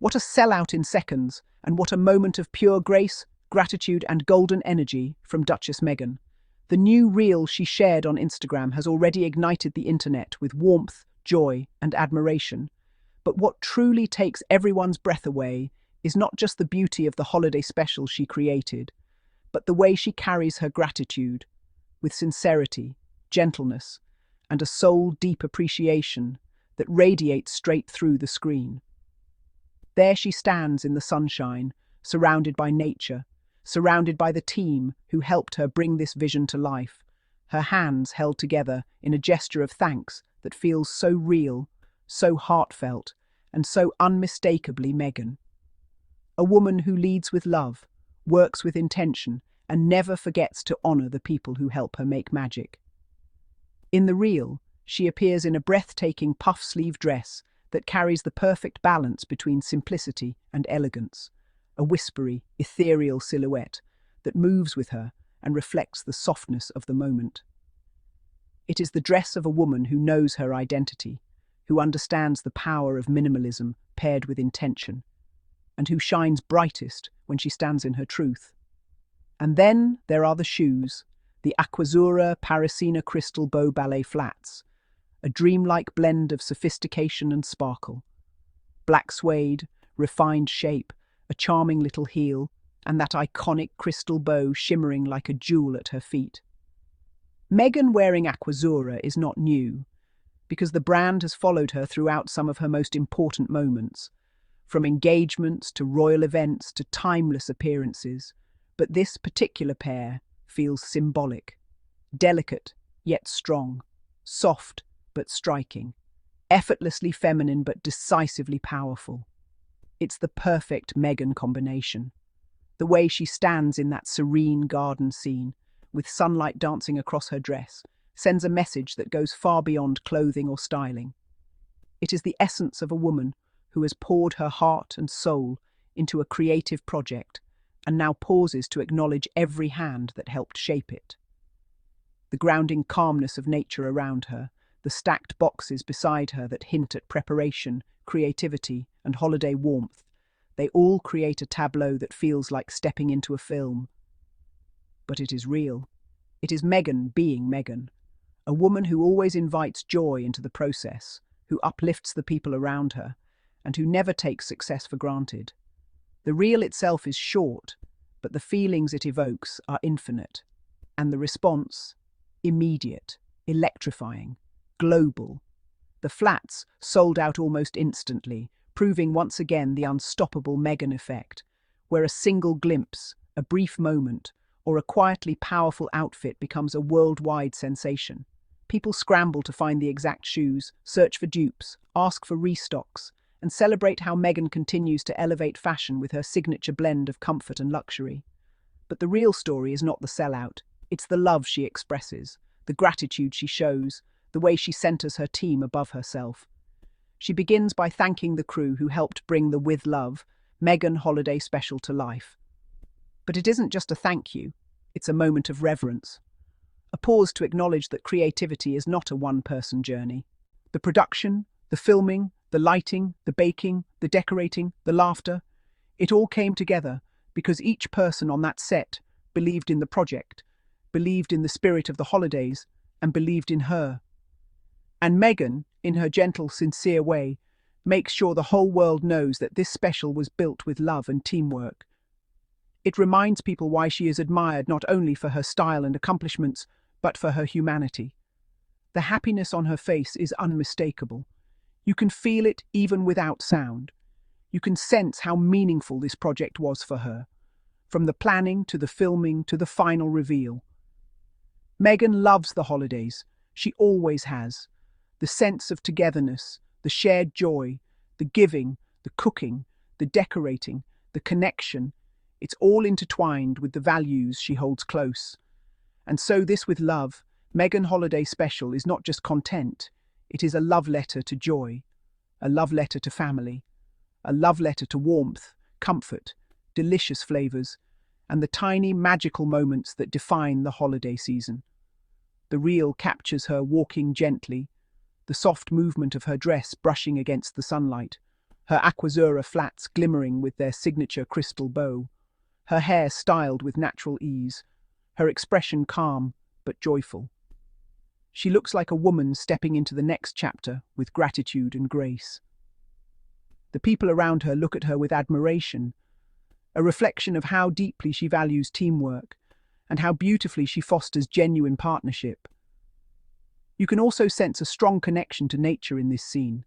What a sellout in seconds, and what a moment of pure grace, gratitude, and golden energy from Duchess Meghan. The new reel she shared on Instagram has already ignited the internet with warmth, joy, and admiration. But what truly takes everyone's breath away is not just the beauty of the holiday special she created, but the way she carries her gratitude with sincerity, gentleness, and a soul-deep appreciation that radiates straight through the screen. There she stands in the sunshine, surrounded by nature, surrounded by the team who helped her bring this vision to life, her hands held together in a gesture of thanks that feels so real, so heartfelt, and so unmistakably Meghan. A woman who leads with love, works with intention, and never forgets to honor the people who help her make magic. In the reel, she appears in a breathtaking puff-sleeve dress that carries the perfect balance between simplicity and elegance, a whispery, ethereal silhouette that moves with her and reflects the softness of the moment. It is the dress of a woman who knows her identity, who understands the power of minimalism paired with intention, and who shines brightest when she stands in her truth. And then there are the shoes, the Aquazzura Parisina crystal bow ballet flats, a dreamlike blend of sophistication and sparkle. Black suede, refined shape, a charming little heel, and that iconic crystal bow shimmering like a jewel at her feet. Meghan wearing Aquazzura is not new, because the brand has followed her throughout some of her most important moments, from engagements to royal events to timeless appearances. But this particular pair feels symbolic, delicate yet strong, soft but striking, effortlessly feminine but decisively powerful. It's the perfect Meghan combination. The way she stands in that serene garden scene, with sunlight dancing across her dress, sends a message that goes far beyond clothing or styling. It is the essence of a woman who has poured her heart and soul into a creative project and now pauses to acknowledge every hand that helped shape it. The grounding calmness of nature around her, the stacked boxes beside her that hint at preparation, creativity, and holiday warmth, they all create a tableau that feels like stepping into a film. But it is real. It is Meghan being Meghan, a woman who always invites joy into the process, who uplifts the people around her, and who never takes success for granted. The reel itself is short, but the feelings it evokes are infinite, and the response, immediate, electrifying, global. The flats sold out almost instantly, proving once again the unstoppable Meghan effect, where a single glimpse, a brief moment, or a quietly powerful outfit becomes a worldwide sensation. People scramble to find the exact shoes, search for dupes, ask for restocks, and celebrate how Meghan continues to elevate fashion with her signature blend of comfort and luxury. But the real story is not the sellout. It's the love she expresses, the gratitude she shows, the way she centers her team above herself. She begins by thanking the crew who helped bring the With Love, Meghan holiday special to life. But it isn't just a thank you, it's a moment of reverence. A pause to acknowledge that creativity is not a one-person journey. The production, the filming, the lighting, the baking, the decorating, the laughter, it all came together because each person on that set believed in the project, believed in the spirit of the holidays, and believed in her. And Meghan, in her gentle, sincere way, makes sure the whole world knows that this special was built with love and teamwork. It reminds people why she is admired not only for her style and accomplishments, but for her humanity. The happiness on her face is unmistakable. You can feel it even without sound. You can sense how meaningful this project was for her, from the planning to the filming to the final reveal. Meghan loves the holidays. She always has. The sense of togetherness, the shared joy, the giving, the cooking, the decorating, the connection, it's all intertwined with the values she holds close. And so this With Love, Meghan Holiday Special is not just content, it is a love letter to joy, a love letter to family, a love letter to warmth, comfort, delicious flavors, and the tiny magical moments that define the holiday season. The reel captures her walking gently, the soft movement of her dress brushing against the sunlight, her Aquazzura flats glimmering with their signature crystal bow, her hair styled with natural ease, her expression calm but joyful. She looks like a woman stepping into the next chapter with gratitude and grace. The people around her look at her with admiration, a reflection of how deeply she values teamwork and how beautifully she fosters genuine partnership. You can also sense a strong connection to nature in this scene.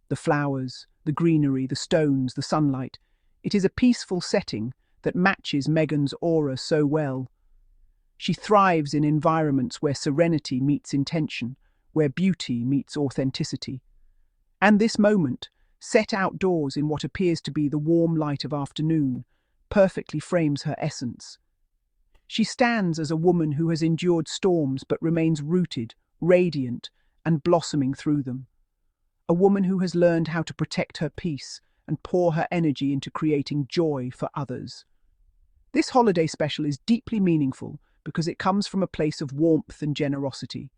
The flowers, the greenery, the stones, the sunlight. It is a peaceful setting that matches Meghan's aura so well. She thrives in environments where serenity meets intention, where beauty meets authenticity. And this moment, set outdoors in what appears to be the warm light of afternoon, perfectly frames her essence. She stands as a woman who has endured storms but remains rooted, radiant, and blossoming through them. A woman who has learned how to protect her peace and pour her energy into creating joy for others. This holiday special is deeply meaningful because it comes from a place of warmth and generosity.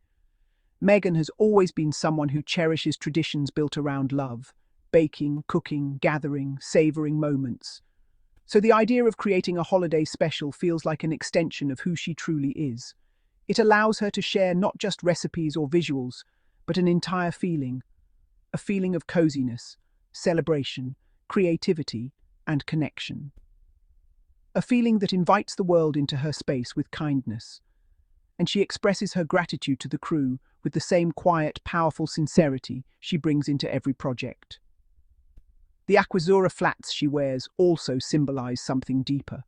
Meghan has always been someone who cherishes traditions built around love, baking, cooking, gathering, savouring moments. So the idea of creating a holiday special feels like an extension of who she truly is. It allows her to share not just recipes or visuals, but an entire feeling. A feeling of coziness, celebration, creativity, and connection. A feeling that invites the world into her space with kindness. And she expresses her gratitude to the crew with the same quiet, powerful sincerity she brings into every project. The Aquazzura flats she wears also symbolize something deeper.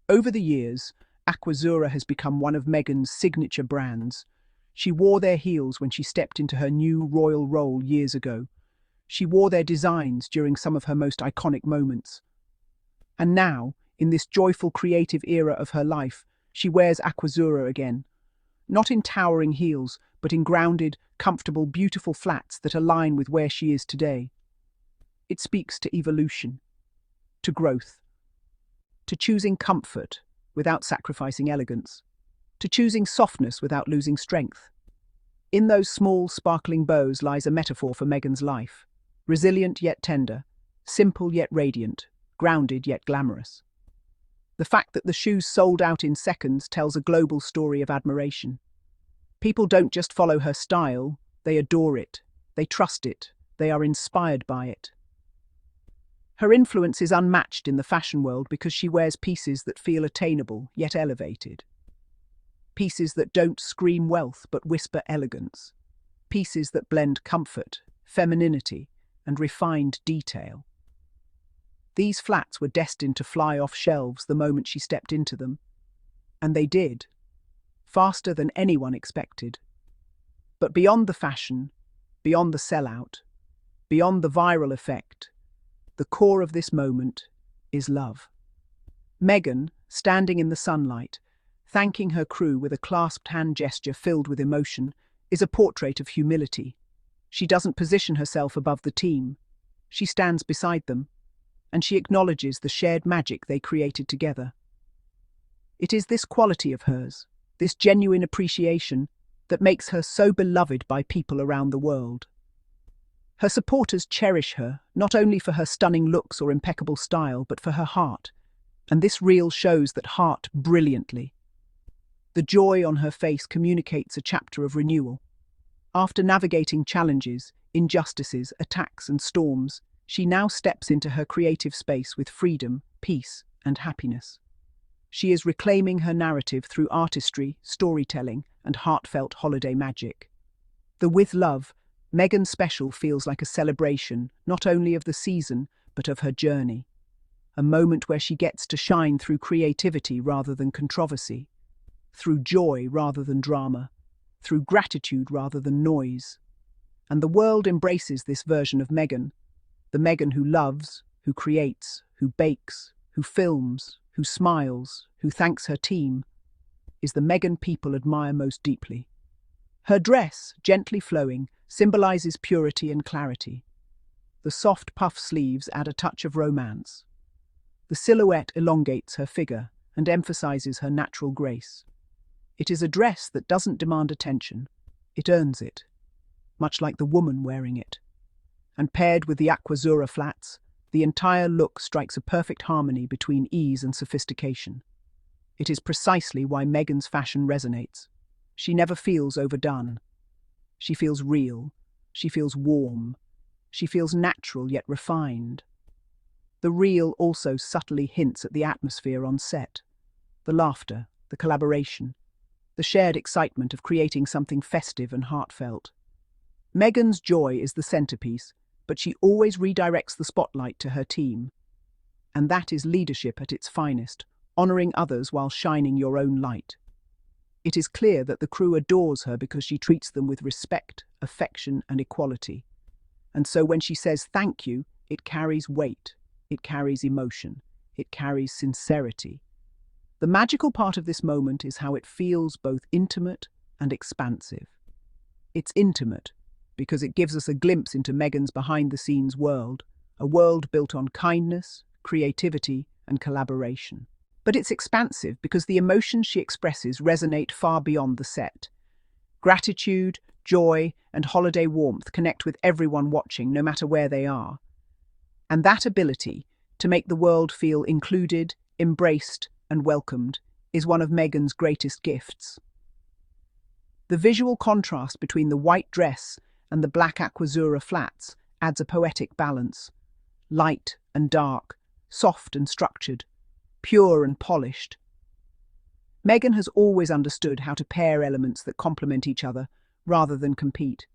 Over the years, Aquazzura has become one of Meghan's signature brands. She wore their heels when she stepped into her new royal role years ago. She wore their designs during some of her most iconic moments. And now, in this joyful creative era of her life, she wears Aquazzura again. Not in towering heels, but in grounded, comfortable, beautiful flats that align with where she is today. It speaks to evolution, to growth, to choosing comfort without sacrificing elegance, to choosing softness without losing strength. In those small, sparkling bows lies a metaphor for Meghan's life, resilient yet tender, simple yet radiant, grounded yet glamorous. The fact that the shoes sold out in seconds tells a global story of admiration. People don't just follow her style, they adore it, they trust it, they are inspired by it. Her influence is unmatched in the fashion world because she wears pieces that feel attainable yet elevated. Pieces that don't scream wealth but whisper elegance. Pieces that blend comfort, femininity, and refined detail. These flats were destined to fly off shelves the moment she stepped into them. And they did, faster than anyone expected. But beyond the fashion, beyond the sellout, beyond the viral effect, the core of this moment is love. Meghan, standing in the sunlight, thanking her crew with a clasped hand gesture filled with emotion, is a portrait of humility. She doesn't position herself above the team. She stands beside them, and she acknowledges the shared magic they created together. It is this quality of hers, this genuine appreciation, that makes her so beloved by people around the world. Her supporters cherish her, not only for her stunning looks or impeccable style, but for her heart, and this reel shows that heart brilliantly. The joy on her face communicates a chapter of renewal. After navigating challenges, injustices, attacks, and storms, she now steps into her creative space with freedom, peace, and happiness. She is reclaiming her narrative through artistry, storytelling, and heartfelt holiday magic. The With Love, Meghan special feels like a celebration not only of the season, but of her journey. A moment where she gets to shine through creativity rather than controversy, through joy rather than drama, through gratitude rather than noise. And the world embraces this version of Meghan, the Meghan who loves, who creates, who bakes, who films, who smiles, who thanks her team, is the Meghan people admire most deeply. Her dress, gently flowing, symbolizes purity and clarity. The soft puff sleeves add a touch of romance. The silhouette elongates her figure and emphasizes her natural grace. It is a dress that doesn't demand attention, it earns it, much like the woman wearing it. and paired with the Aquazzura flats, the entire look strikes a perfect harmony between ease and sophistication. It is precisely why Meghan's fashion resonates. She never feels overdone. She feels real. She feels warm. She feels natural yet refined. The real also subtly hints at the atmosphere on set. The laughter, the collaboration, the shared excitement of creating something festive and heartfelt. Meghan's joy is the centerpiece, but she always redirects the spotlight to her team. And that is leadership at its finest, honoring others while shining your own light. It is clear that the crew adores her because she treats them with respect, affection, and equality. And so when she says thank you, it carries weight, it carries emotion, it carries sincerity. The magical part of this moment is how it feels both intimate and expansive. It's intimate because it gives us a glimpse into Meghan's behind-the-scenes world, a world built on kindness, creativity, and collaboration. But it's expansive because the emotions she expresses resonate far beyond the set. Gratitude, joy, and holiday warmth connect with everyone watching, no matter where they are. And that ability to make the world feel included, embraced, and welcomed is one of Meghan's greatest gifts. The visual contrast between the white dress and the black Aquazzura flats adds a poetic balance. Light and dark, soft and structured, pure and polished. Meghan has always understood how to pair elements that complement each other rather than compete.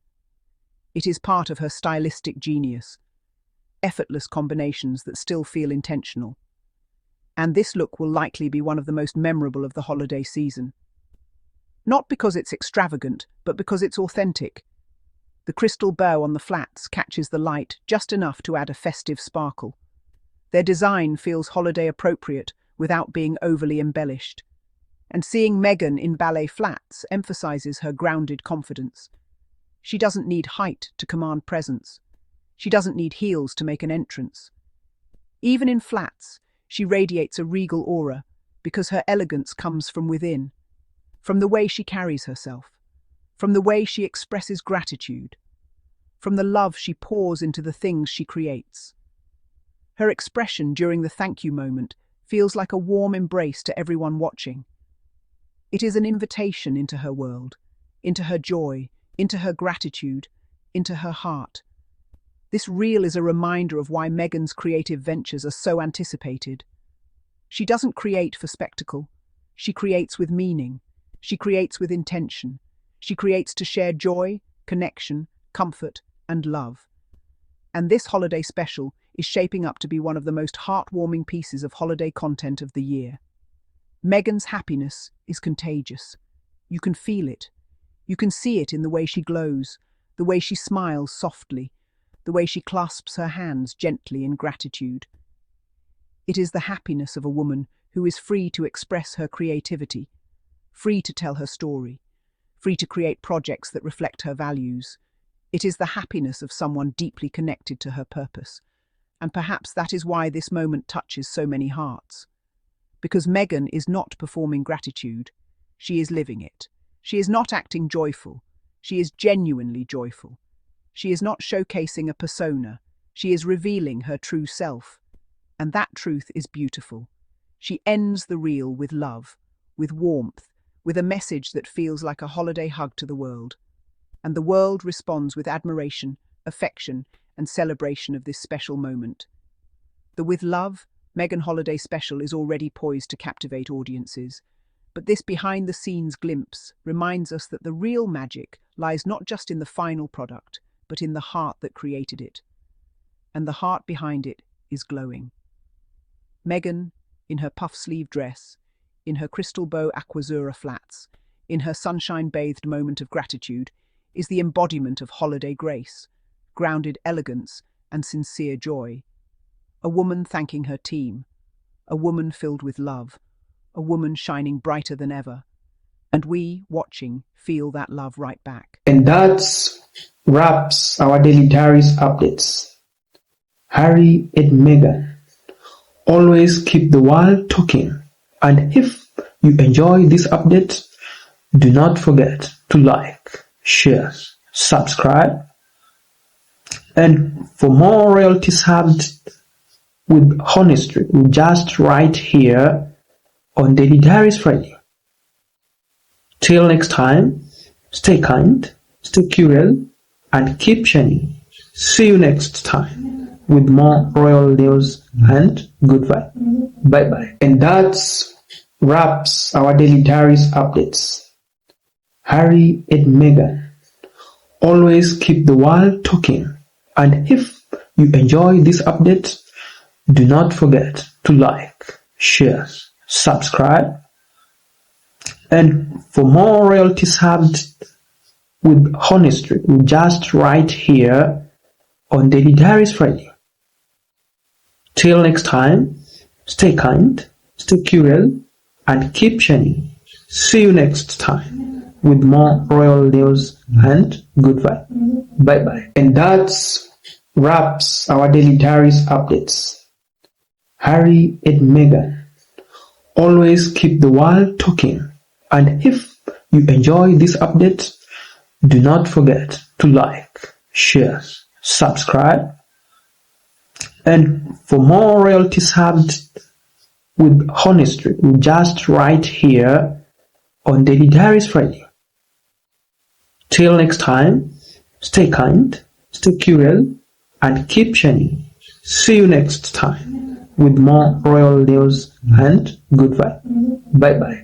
It is part of her stylistic genius, effortless combinations that still feel intentional. And this look will likely be one of the most memorable of the holiday season. Not because it's extravagant, but because it's authentic. The crystal bow on the flats catches the light just enough to add a festive sparkle. Their design feels holiday appropriate without being overly embellished. And seeing Meghan in ballet flats emphasizes her grounded confidence. She doesn't need height to command presence. She doesn't need heels to make an entrance. Even in flats, she radiates a regal aura because her elegance comes from within, from the way she carries herself, from the way she expresses gratitude, from the love she pours into the things she creates. Her expression during the thank you moment feels like a warm embrace to everyone watching. It is an invitation into her world, into her joy, into her gratitude, into her heart. This reel is a reminder of why Meghan's creative ventures are so anticipated. She doesn't create for spectacle. She creates with meaning. She creates with intention. She creates to share joy, connection, comfort, and love. And this holiday special is shaping up to be one of the most heartwarming pieces of holiday content of the year. Meghan's happiness is contagious. You can feel it. You can see it in the way she glows, the way she smiles softly, the way she clasps her hands gently in gratitude. It is the happiness of a woman who is free to express her creativity, free to tell her story, free to create projects that reflect her values. It is the happiness of someone deeply connected to her purpose. And perhaps that is why this moment touches so many hearts. Because Meghan is not performing gratitude, she is living it. She is not acting joyful, she is genuinely joyful. She is not showcasing a persona, she is revealing her true self. And that truth is beautiful. She ends the reel with love, with warmth, with a message that feels like a holiday hug to the world. And the world responds with admiration, affection, and celebration of this special moment. The With Love, Meghan Holiday Special is already poised to captivate audiences. But this behind-the-scenes glimpse reminds us that the real magic lies not just in the final product, but in the heart that created it. And the heart behind it is glowing. Meghan, in her puff-sleeve dress, in her crystal bow Aquazzura flats, in her sunshine-bathed moment of gratitude, is the embodiment of holiday grace, grounded elegance, and sincere joy. A woman thanking her team, a woman filled with love, a woman shining brighter than ever. And we, watching, feel that love right back. And that wraps our daily diaries updates. Harry and Meghan always keep the world talking. And if you enjoy this update, do not forget to like, share, subscribe, And for more royalty served with honesty, just right here on Daily Diaries Friday. Till next time, stay kind, stay curious, and keep shining. See you next time with more royal news and good vibe. Bye bye. And that's wraps our Daily Diaries updates. Harry and Meghan always keep the world talking. And if you enjoy this update, do not forget to like, share, subscribe, and for more royalty served with honesty, just right here on Daily Diaries Friday. Till next time, stay kind, stay curious, and keep shining. See you next time with more royal news and good vibe. Bye bye. And that's wraps our Daily Diaries updates. Harry and Meghan always keep the world talking. And if you enjoy this update, do not forget to like, share, subscribe, and for more royalty served with honesty, just right here on Daily Diaries Friday. Till next time, stay kind, stay curious, and keep shining. See you next time with more royal news and good vibe. Bye bye.